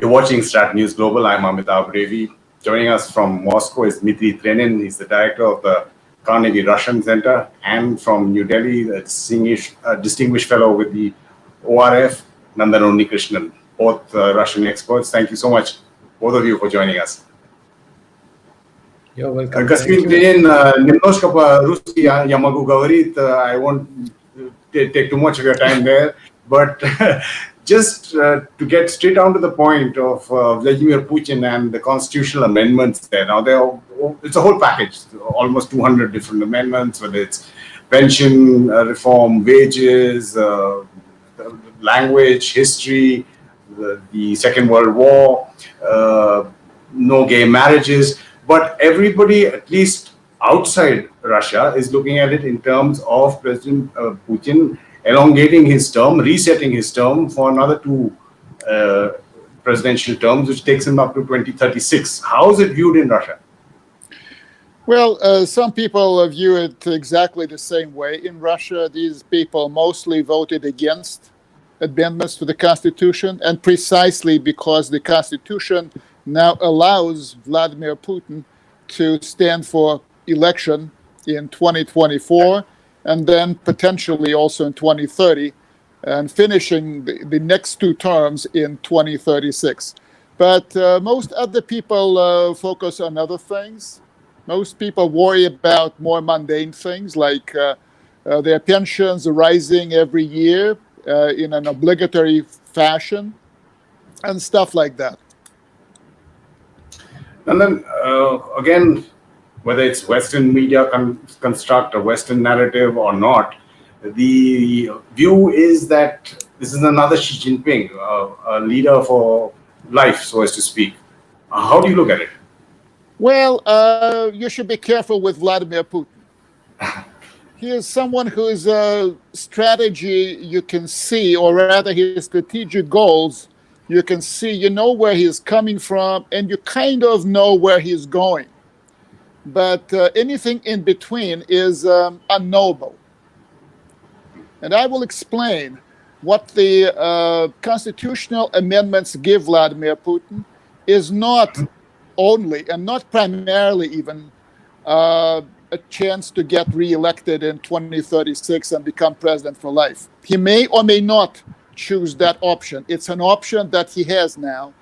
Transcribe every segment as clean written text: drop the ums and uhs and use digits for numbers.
You're watching StratNews Global. I'm Amitabh. P.Revi. Joining us from Moscow is Dmitri Trenin. He's the director of the Carnegie Russian Center, and from New Delhi, the distinguished fellow with the ORF, Nandan Unnikrishnan, both Russian experts. Thank you so much, both of you, for joining us. You're welcome. Господин Тренин, немножко по-русски я могу говорить. I won't take too much of your time there, but just to get straight down to the point of Vladimir Putin and the constitutional amendments there. Now, it's a whole package, almost 200 different amendments, whether it's pension reform, wages, language, history, the Second World War, no gay marriages. But everybody, at least outside Russia, is looking at it in terms of President Putin elongating his term, resetting his term for another 2 presidential terms, which takes him up to 2036. How is it viewed in Russia? Well, some people view it exactly the same way. In Russia, these people mostly voted against amendments to the Constitution, and precisely because the Constitution now allows Vladimir Putin to stand for election in 2024 and then potentially also in 2030 and finishing the next 2 terms in 2036. But most other people focus on other things. Most people worry about more mundane things like their pensions rising every year in an obligatory fashion and stuff like that. And then, again, whether it's Western media construct a Western narrative or not, the view is that this is another Xi Jinping, a leader for life, so as to speak. How do you look at it? Well, you should be careful with Vladimir Putin. He is someone whose strategy you can see, or rather his strategic goals, you can see, you know where he's coming from, and you kind of know where he's going. But anything in between is unknowable. And I will explain what the constitutional amendments give Vladimir Putin is not only, and not primarily even, a chance to get re-elected in 2036 and become president for life. He may or may not choose that option. It's an option that he has now.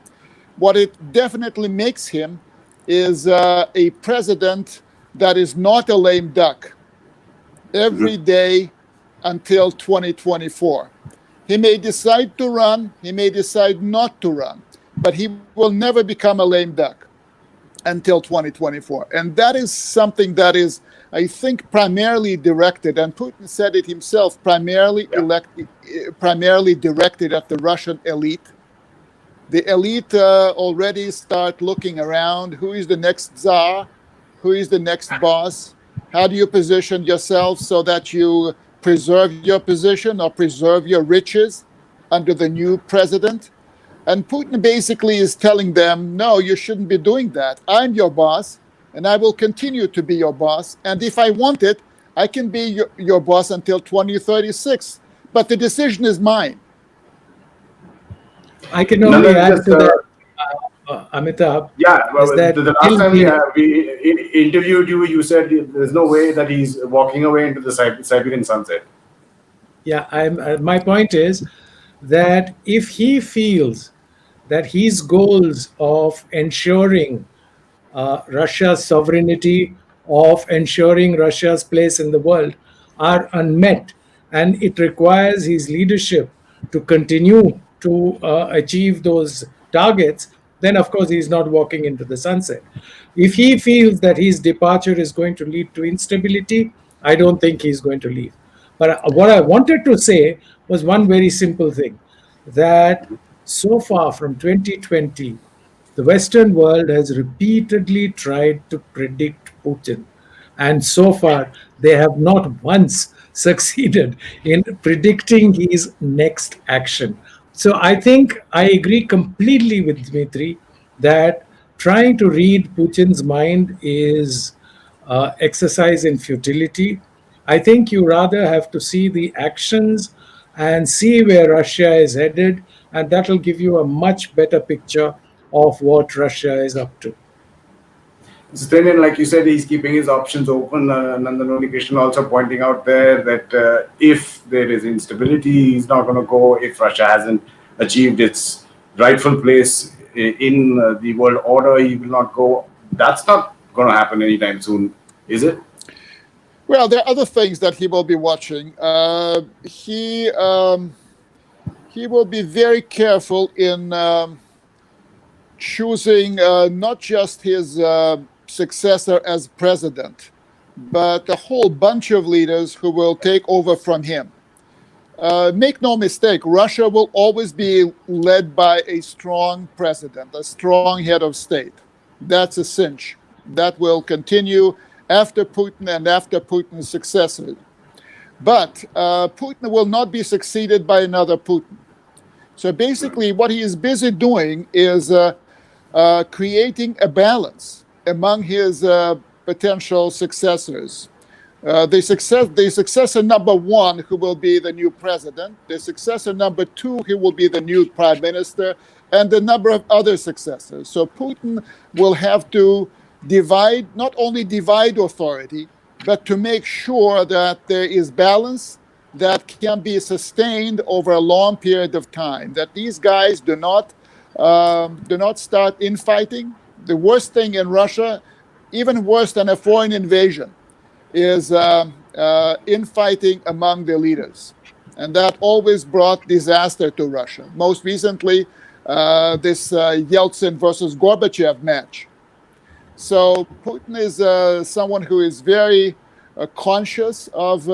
What it definitely makes him is a president that is not a lame duck every day until 2024. He may decide to run, he may decide not to run, but he will never become a lame duck until 2024. And that is something that is, I think, primarily directed, and Putin said it himself, primarily directed at the Russian elite. The elite already start looking around. Who is the next czar? Who is the next boss? How do you position yourself so that you preserve your position or preserve your riches under the new president? And Putin basically is telling them, no, you shouldn't be doing that. I'm your boss, and I will continue to be your boss. And if I want it, I can be your boss until 2036. But the decision is mine. I can only add to that, Amitabh. Yeah, well, the last time we interviewed you, you said there's no way that he's walking away into the Siberian sunset. Yeah, my point is that if he feels that his goals of ensuring Russia's sovereignty, of ensuring Russia's place in the world are unmet, and it requires his leadership to continue to achieve those targets, then of course he's not walking into the sunset. If he feels that his departure is going to lead to instability, I don't think he's going to leave. But what I wanted to say was one very simple thing, that so far from 2020, the Western world has repeatedly tried to predict Putin. And so far, they have not once succeeded in predicting his next action. So I think I agree completely with Dmitri that trying to read Putin's mind is exercise in futility. I think you rather have to see the actions and see where Russia is headed, and that will give you a much better picture of what Russia is up to. Trenin, like you said, he's keeping his options open. Nandan Unnikrishnan also pointing out there that if there is instability, he's not going to go. If Russia hasn't achieved its rightful place in the world order, he will not go. That's not going to happen anytime soon, is it? Well, there are other things that he will be watching. He will be very careful in choosing not just his successor as president, but a whole bunch of leaders who will take over from him. Make no mistake, Russia will always be led by a strong president, a strong head of state. That's a cinch. That will continue after Putin and after Putin's successor. But Putin will not be succeeded by another Putin. So basically, what he is busy doing is creating a balance among his potential successors. The successor number one, who will be the new president, the successor number two, who will be the new prime minister, and a number of other successors. So Putin will have to not only divide authority, but to make sure that there is balance that can be sustained over a long period of time, that these guys do not start infighting. The worst thing in Russia, even worse than a foreign invasion, is infighting among the leaders. And that always brought disaster to Russia. Most recently, this Yeltsin versus Gorbachev match. So Putin is someone who is very conscious of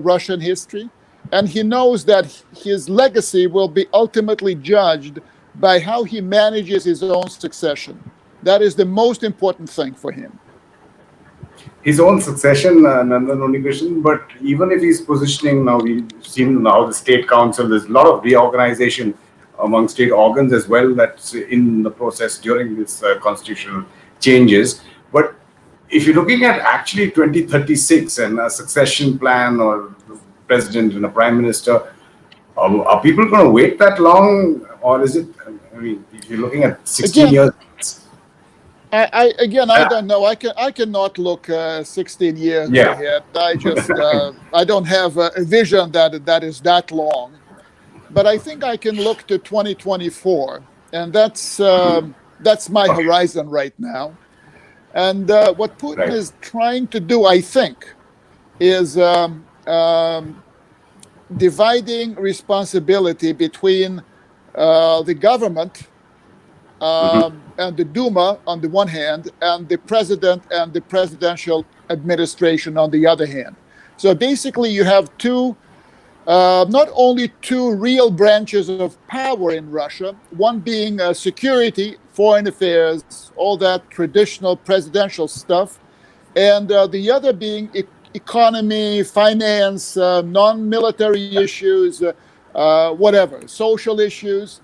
Russian history, and he knows that his legacy will be ultimately judged by how he manages his own succession. That is the most important thing for him. His own succession, Nandan Unnikrishnan, but even if he's positioning now, we've seen now the state council, there's a lot of reorganization among state organs as well that's in the process during this constitutional changes. But if you're looking at actually 2036 and a succession plan or president and a prime minister, are people going to wait that long, or is it? I mean, if you're looking at 16 years. I don't know. I cannot look 16 years ahead. I don't have a vision that is that long. But I think I can look to 2024, and that's my horizon right now. And what Putin is trying to do, I think, is dividing responsibility between the government and the Duma on the one hand, and the president and the presidential administration on the other hand. So basically, you have not only two real branches of power in Russia, one being security, foreign affairs, all that traditional presidential stuff, and the other being economy, finance, non-military issues, whatever, social issues.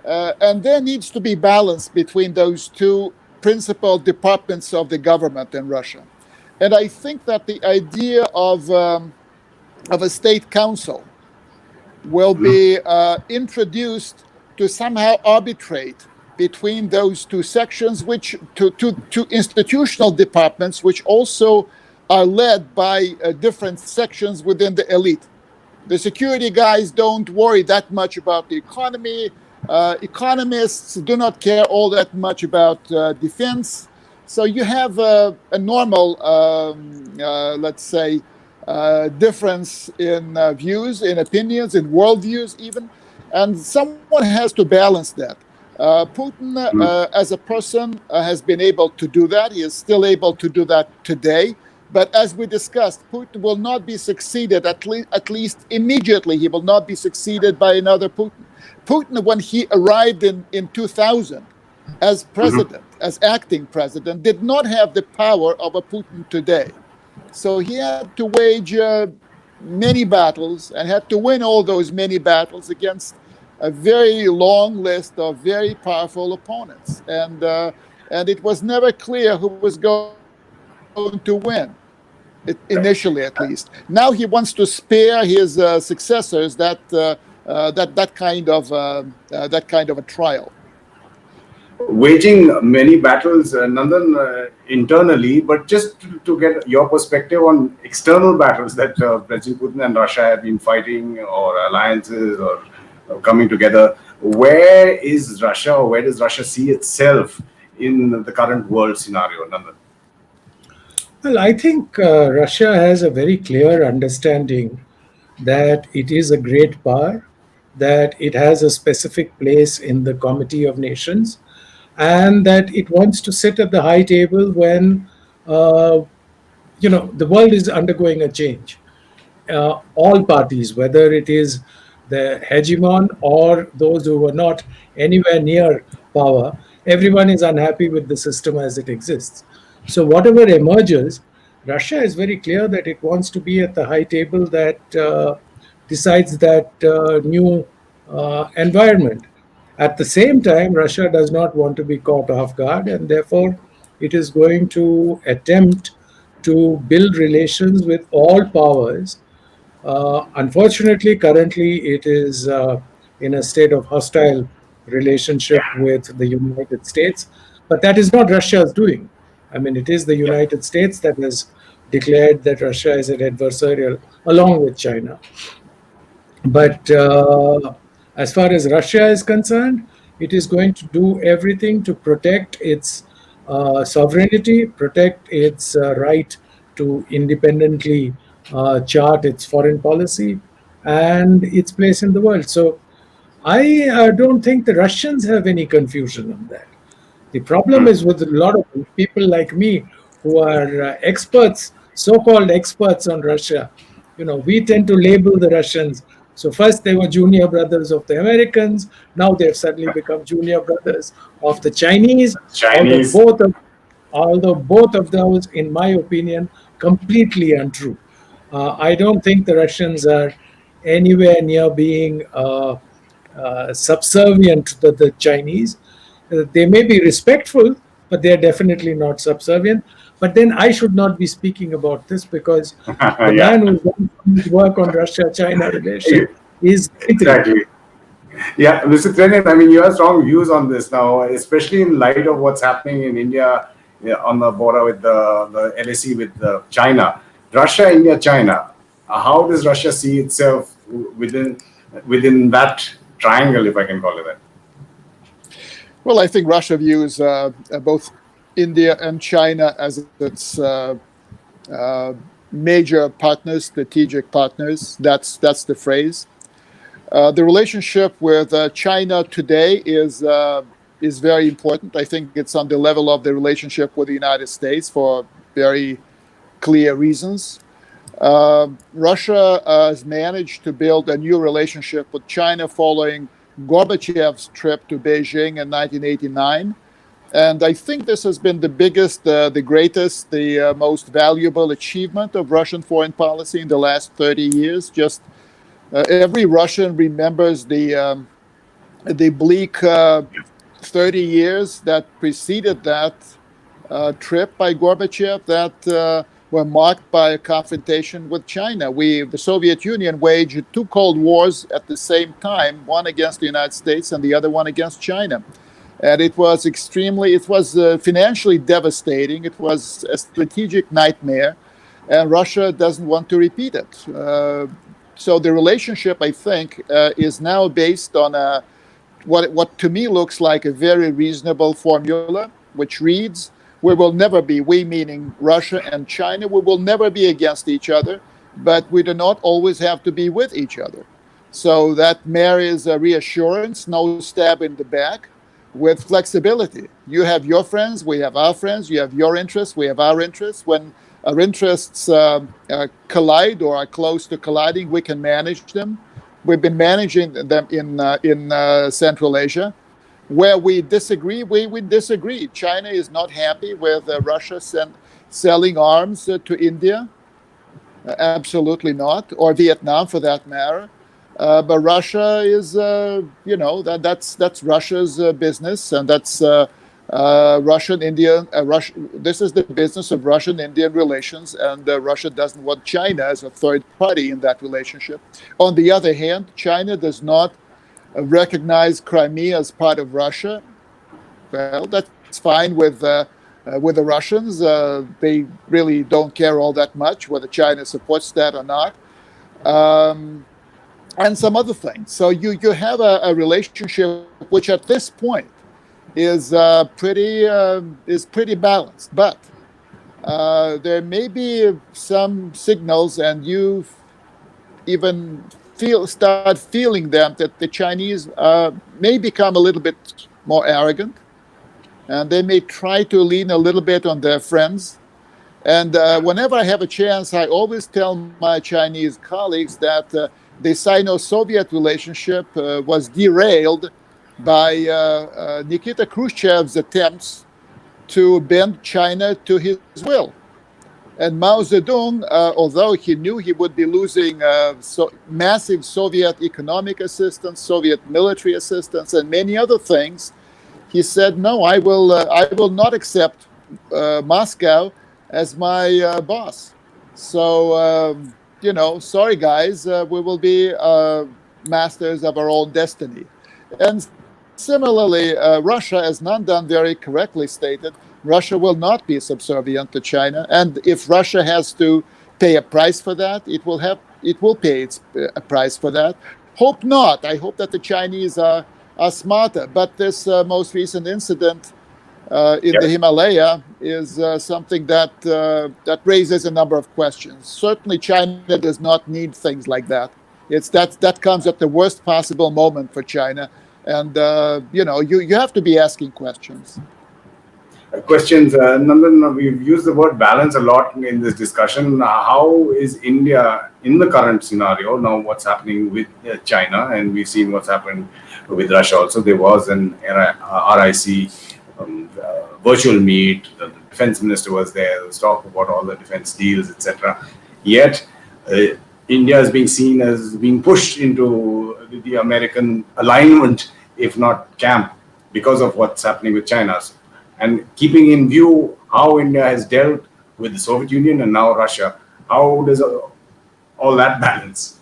And there needs to be balance between those two principal departments of the government in Russia. And I think that the idea of a state council will be introduced to somehow arbitrate between those two sections, which two institutional departments, which also are led by different sections within the elite. The security guys don't worry that much about the economy. Economists do not care all that much about defense. So you have a normal, let's say, difference in views, in opinions, in worldviews even. And someone has to balance that. Putin, as a person, has been able to do that. He is still able to do that today. But as we discussed, Putin will not be succeeded, at least immediately. He will not be succeeded by another Putin. Putin, when he arrived in 2000 as president, as acting president, did not have the power of a Putin today. So he had to wage many battles and had to win all those many battles against a very long list of very powerful opponents. And it was never clear who was going to win. initially at least. Now he wants to spare his successors that kind of a trial. Waging many battles, Nandan, internally, but just to get your perspective on external battles that President Putin and Russia have been fighting, or alliances, or coming together. Where is Russia, or where does Russia see itself in the current world scenario, Nandan? Well, I think Russia has a very clear understanding that it is a great power, that it has a specific place in the Committee of Nations, and that it wants to sit at the high table when the world is undergoing a change. All parties, whether it is the hegemon or those who were not anywhere near power, everyone is unhappy with the system as it exists. So, whatever emerges, Russia is very clear that it wants to be at the high table that decides that new environment. At the same time, Russia does not want to be caught off guard, and therefore it is going to attempt to build relations with all powers. Unfortunately, currently it is in a state of hostile relationship with the United States, but that is not Russia's doing. I mean, it is the Yeah. United States that has declared that Russia is an adversarial along with China. But as far as Russia is concerned, it is going to do everything to protect its sovereignty, protect its right to independently chart its foreign policy and its place in the world. So I don't think the Russians have any confusion on that. The problem is with a lot of people like me who are experts, so-called experts on Russia. We tend to label the Russians. So first they were junior brothers of the Americans. Now they've suddenly become junior brothers of the Chinese. Although Chinese. both of, although both of those, in my opinion, completely untrue. I don't think the Russians are anywhere near being subservient to the Chinese. They may be respectful, but they are definitely not subservient. But then I should not be speaking about this because the Yeah, man who's done his work on Russia-China relation is Dmitri. exactly. Yeah, Mr. Trenin, I mean, you have strong views on this now, especially in light of what's happening in India, yeah, on the border with the LAC with China. Russia, India, China. How does Russia see itself within that triangle, if I can call it that? Well, I think Russia views both India and China as its major partners, strategic partners. That's the phrase. The relationship with China today is very important. I think it's on the level of the relationship with the United States for very clear reasons. Russia has managed to build a new relationship with China following Gorbachev's trip to Beijing in 1989. And I think this has been the biggest, the greatest, the most valuable achievement of Russian foreign policy in the last 30 years. Just every Russian remembers the bleak 30 years that preceded that trip by Gorbachev that were marked by a confrontation with China. The Soviet Union waged two Cold Wars at the same time, one against the United States and the other one against China. And it was financially devastating. It was a strategic nightmare, and Russia doesn't want to repeat it. So the relationship, I think, is now based on what to me looks like a very reasonable formula, which reads, we will never be, we meaning Russia and China, we will never be against each other, but we do not always have to be with each other. So that marries a reassurance, no stab in the back, with flexibility. You have your friends, we have our friends, you have your interests, we have our interests. When our interests collide or are close to colliding, we can manage them. We've been managing them in Central Asia. Where we disagree, we disagree. China is not happy with Russia selling arms to India. Absolutely not, or Vietnam for that matter. But Russia is, that's Russia's business, and that's This is the business of Russian-Indian relations, and Russia doesn't want China as a third party in that relationship. On the other hand, China does not recognize Crimea as part of Russia. Well, that's fine with the Russians. They really don't care all that much whether China supports that or not, and some other things. So you have a relationship which at this point is pretty balanced, but there may be some signals, and you even start feeling them, that the Chinese may become a little bit more arrogant, and they may try to lean a little bit on their friends. And whenever I have a chance, I always tell my Chinese colleagues that the Sino-Soviet relationship was derailed by Nikita Khrushchev's attempts to bend China to his will. And Mao Zedong, although he knew he would be losing massive Soviet economic assistance, Soviet military assistance, and many other things, he said, "No, I will not accept Moscow as my boss. So, sorry guys, we will be masters of our own destiny." And similarly, Russia, as Nandan very correctly stated, Russia will not be subservient to China, and if Russia has to pay a price for that, it will pay a price for that. Hope not. I hope that the Chinese are smarter. But this most recent incident in the Himalaya is something that raises a number of questions. Certainly, China does not need things like that. That comes at the worst possible moment for China, and you have to be asking questions. Nandan, we've used the word balance a lot in this discussion. How is India in the current scenario now? What's happening with China, and we've seen what's happened with Russia also. There was an RIC virtual meet. The defense minister was there. There was talk about all the defense deals, etc. Yet India is being seen as being pushed into the American alignment, if not camp, because of what's happening with China. And keeping in view how India has dealt with the Soviet Union and now Russia, how does all that balance?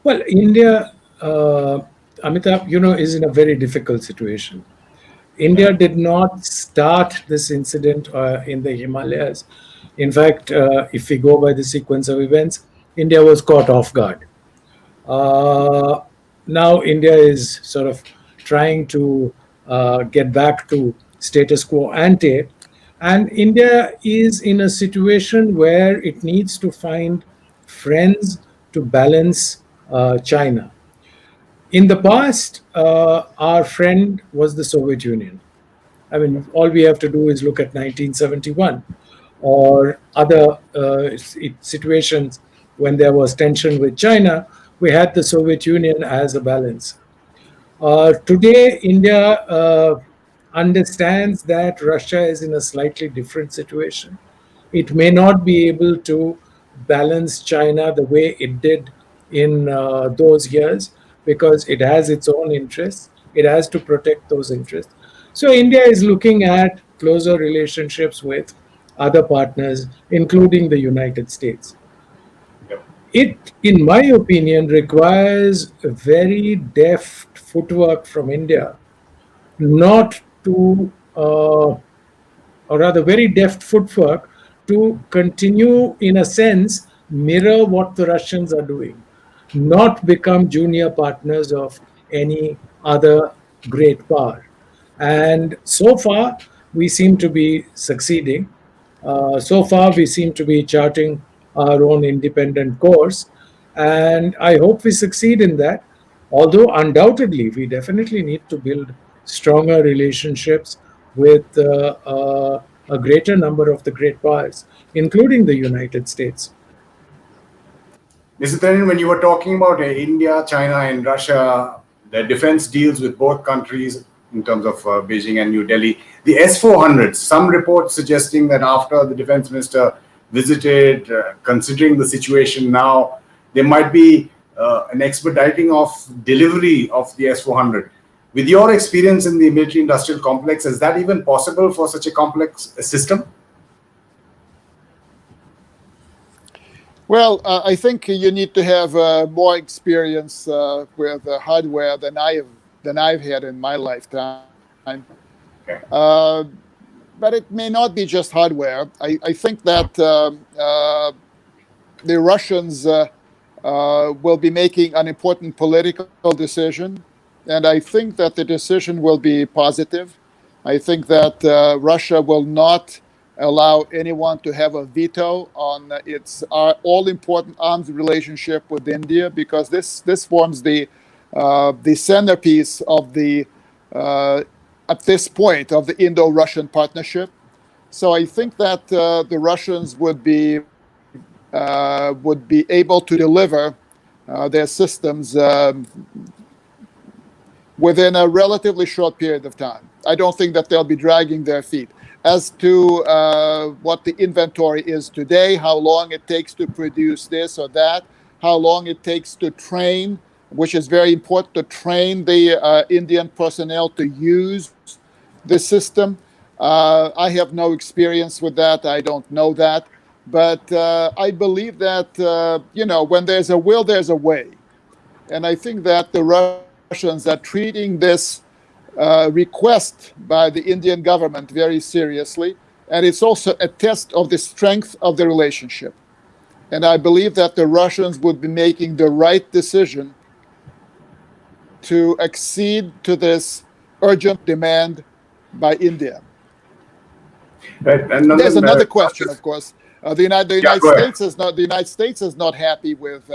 Well, India, Amitabh, is in a very difficult situation. India did not start this incident in the Himalayas. In fact, if we go by the sequence of events, India was caught off guard. Now India is sort of trying to get back to status quo ante, and India is in a situation where it needs to find friends to balance China. In the past, our friend was the Soviet Union. I mean, all we have to do is look at 1971 or other situations when there was tension with China. We had the Soviet Union as a balance. Today, India understands that Russia is in a slightly different situation. It may not be able to balance China the way it did in those years, because it has its own interests. It has to protect those interests. So India is looking at closer relationships with other partners, including the United States. It, in my opinion, requires a very deft footwork from India, not to, or rather very deft footwork to continue, in a sense, mirror what the Russians are doing, not become junior partners of any other great power. And so far, we seem to be succeeding. So far, we seem to be charting our own independent course. And I hope we succeed in that. Although, undoubtedly, we definitely need to build stronger relationships with a greater number of the great powers, including the United States. Mr. Trenin, when you were talking about India, China, and Russia, the defense deals with both countries in terms of Beijing and New Delhi, the S-400s, some reports suggesting that after the defense minister visited, considering the situation now, there might be an expediting of delivery of the S-400. With your experience in the military-industrial complex, is that even possible for such a complex system? Well, I think you need to have more experience with hardware than I've had in my lifetime. Okay. But it may not be just hardware. I think that the Russians will be making an important political decision, and I think that the decision will be positive. I think that Russia will not allow anyone to have a veto on its all-important arms relationship with India, because this forms the centerpiece of the at this point of the Indo-Russian partnership. So I think that the Russians would be able to deliver their systems within a relatively short period of time. I don't think that they'll be dragging their feet. As to what the inventory is today, how long it takes to produce this or that, how long it takes to train, which is very important, to train the Indian personnel to use the system. I have no experience with that. I don't know that. But I believe that, when there's a will, there's a way. And I think that the Russians are treating this request by the Indian government very seriously. And it's also a test of the strength of the relationship. And I believe that the Russians would be making the right decision to accede to this urgent demand by India. Right. And there's another question, of course. The United States is not happy with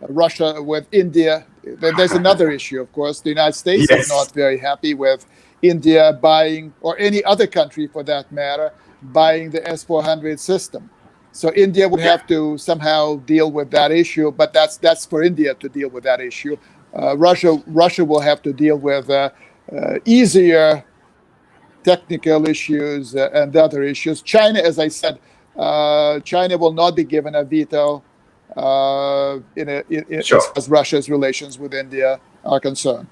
Russia, with India. There's another issue, of course. The United States is not very happy with India buying, or any other country for that matter, buying the S-400 system. So India would have to somehow deal with that issue, but that's for India to deal with that issue. Russia will have to deal with easier technical issues and other issues. China, as I said, China will not be given a veto as Russia's relations with India are concerned.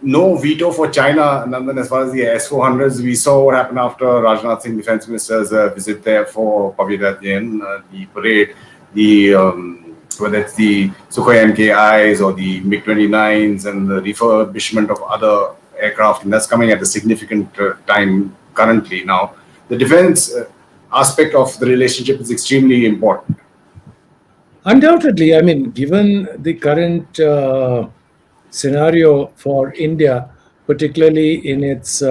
No veto for China, Nandan, as far as the S-400s. We saw what happened after Rajnath Singh, defense minister's visit there for the parade, whether it's the Sukhoi MKIs or the MiG-29s and the refurbishment of other aircraft, and that's coming at a significant time currently now. The defense aspect of the relationship is extremely important. Undoubtedly, I mean, given the current scenario for India, particularly in its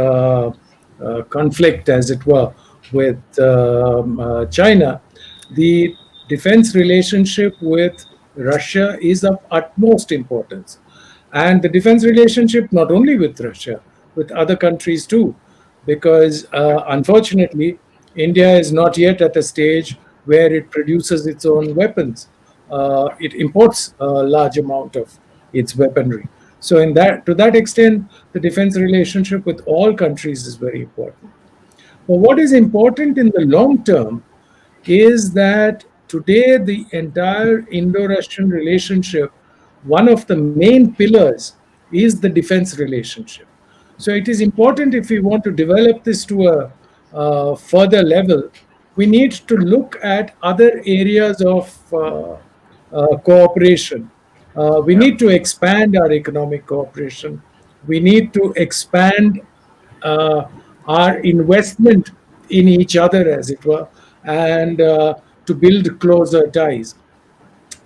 conflict, as it were, with China, the defense relationship with Russia is of utmost importance. And the defense relationship not only with Russia, with other countries too, because unfortunately, India is not yet at a stage where it produces its own weapons. It imports a large amount of its weaponry. So to that extent, the defense relationship with all countries is very important. But what is important in the long term is that today the entire Indo-Russian relationship, one of the main pillars is the defense relationship. So it is important, if we want to develop this to a further level, we need to look at other areas of cooperation. We need to expand our economic cooperation. We need to expand our investment in each other, as it were, and to build closer ties.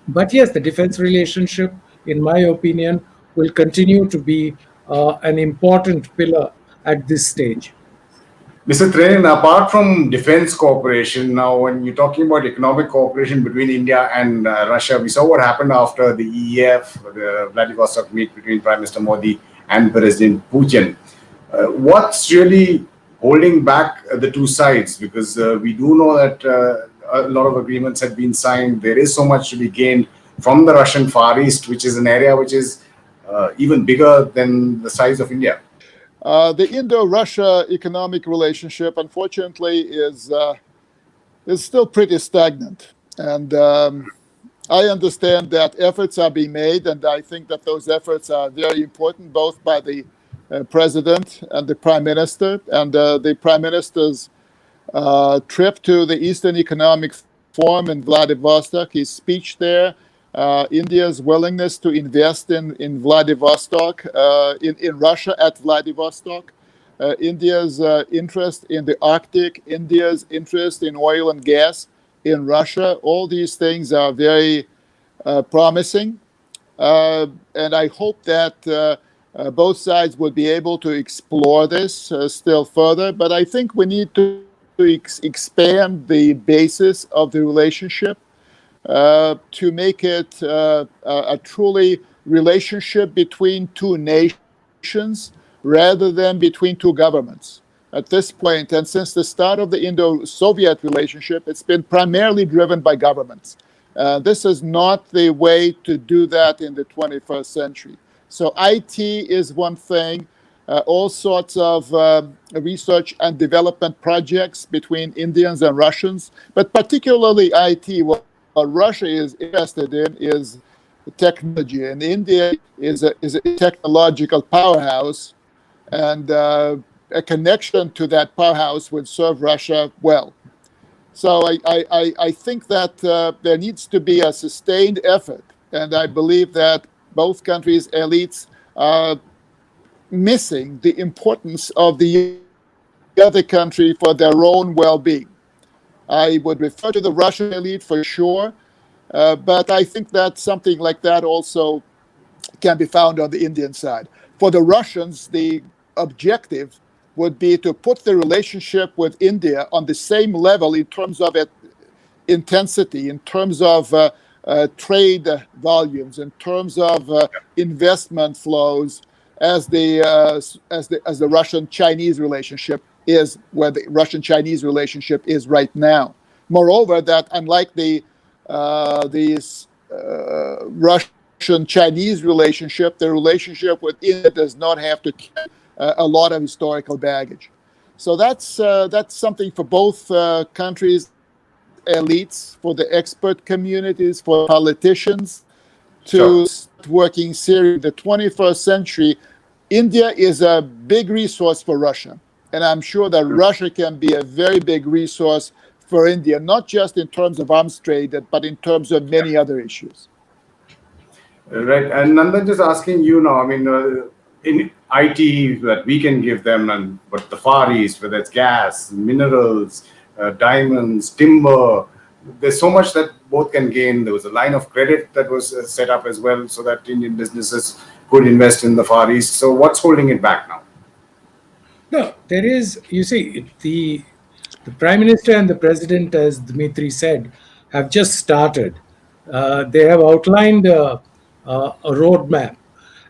But yes, the defense relationship, in my opinion, will continue to be an important pillar at this stage. Mr. Trenin, apart from defense cooperation, now when you're talking about economic cooperation between India and Russia, we saw what happened after the EEF, the Vladivostok meet between Prime Minister Modi and President Putin. What's really holding back the two sides? Because we do know that a lot of agreements have been signed. There is so much to be gained from the Russian Far East, which is an area which is even bigger than the size of India. The Indo-Russia economic relationship, unfortunately, is still pretty stagnant, and I understand that efforts are being made, and I think that those efforts are very important, both by the president and the prime minister. And the prime minister's trip to the Eastern Economic Forum in Vladivostok, his speech there, India's willingness to invest in Vladivostok, in Russia at Vladivostok, India's interest in the Arctic, India's interest in oil and gas in Russia. All these things are very promising. And I hope that both sides would be able to explore this still further. But I think we need to expand the basis of the relationship to make it a truly relationship between two nations rather than between two governments. At this point, and since the start of the Indo-Soviet relationship, it's been primarily driven by governments. This is not the way to do that in the 21st century. So IT is one thing, all sorts of research and development projects between Indians and Russians, but particularly IT. What Russia is interested in is technology, and India is a technological powerhouse, and a connection to that powerhouse would serve Russia well. So I think that there needs to be a sustained effort, and I believe that both countries' elites are missing the importance of the other country for their own well-being. I would refer to the Russian elite for sure, but I think that something like that also can be found on the Indian side. For the Russians, the objective would be to put the relationship with India on the same level in terms of intensity, in terms of trade volumes, in terms of investment flows, as the Russian-Chinese relationship is, where the Russian-Chinese relationship is right now. Moreover, that unlike the Russian-Chinese relationship, the relationship with India does not have to carry a lot of historical baggage. So that's something for both countries' elites, for the expert communities, for politicians to start working seriously. The 21st century, India is a big resource for Russia. And I'm sure that Russia can be a very big resource for India, not just in terms of arms trade, but in terms of many other issues. Right. And Nandan, just asking you now, I mean, in IT that we can give them, but the Far East, whether it's gas, minerals, diamonds, timber, there's so much that both can gain. There was a line of credit that was set up as well so that Indian businesses could invest in the Far East. So what's holding it back now? No, there is, you see, the Prime Minister and the President, as Dmitri said, have just started. They have outlined a roadmap.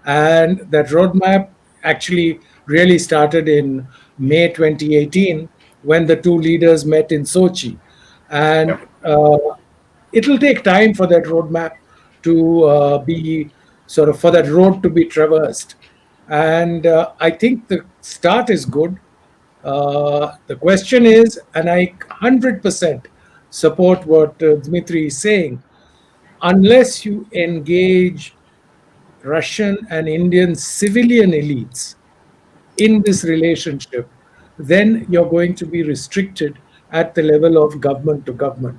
And that roadmap actually really started in May 2018 when the two leaders met in Sochi. And it'll take time for that roadmap to be sort of, for that road to be traversed. And I think the start is good. The question is, and I 100% support what Dmitri is saying, unless you engage Russian and Indian civilian elites in this relationship, then you're going to be restricted at the level of government to government.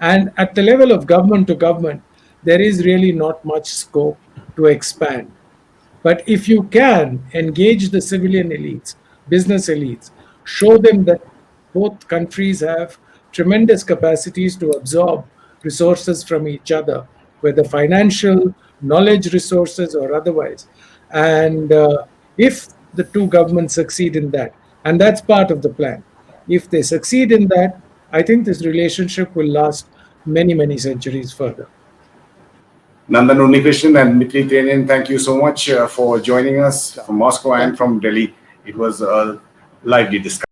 And at the level of government to government, there is really not much scope to expand. But if you can engage the civilian elites, business elites, show them that both countries have tremendous capacities to absorb resources from each other, whether financial, knowledge resources, or otherwise. And if the two governments succeed in that, and that's part of the plan, if they succeed in that, I think this relationship will last many, many centuries further. Nandan Unnikrishnan and Dmitri Trenin, thank you so much for joining us from Moscow and from Delhi. It was a lively discussion.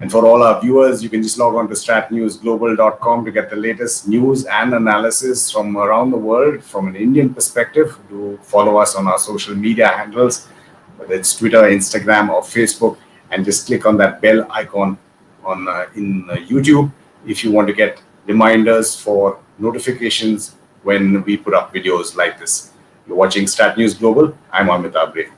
And for all our viewers, you can just log on to stratnewsglobal.com to get the latest news and analysis from around the world from an Indian perspective. Do follow us on our social media handles, whether it's Twitter, Instagram, or Facebook, and just click on that bell icon in YouTube if you want to get reminders for notifications when we put up videos like this. You're watching StratNews Global. I'm Amitabh.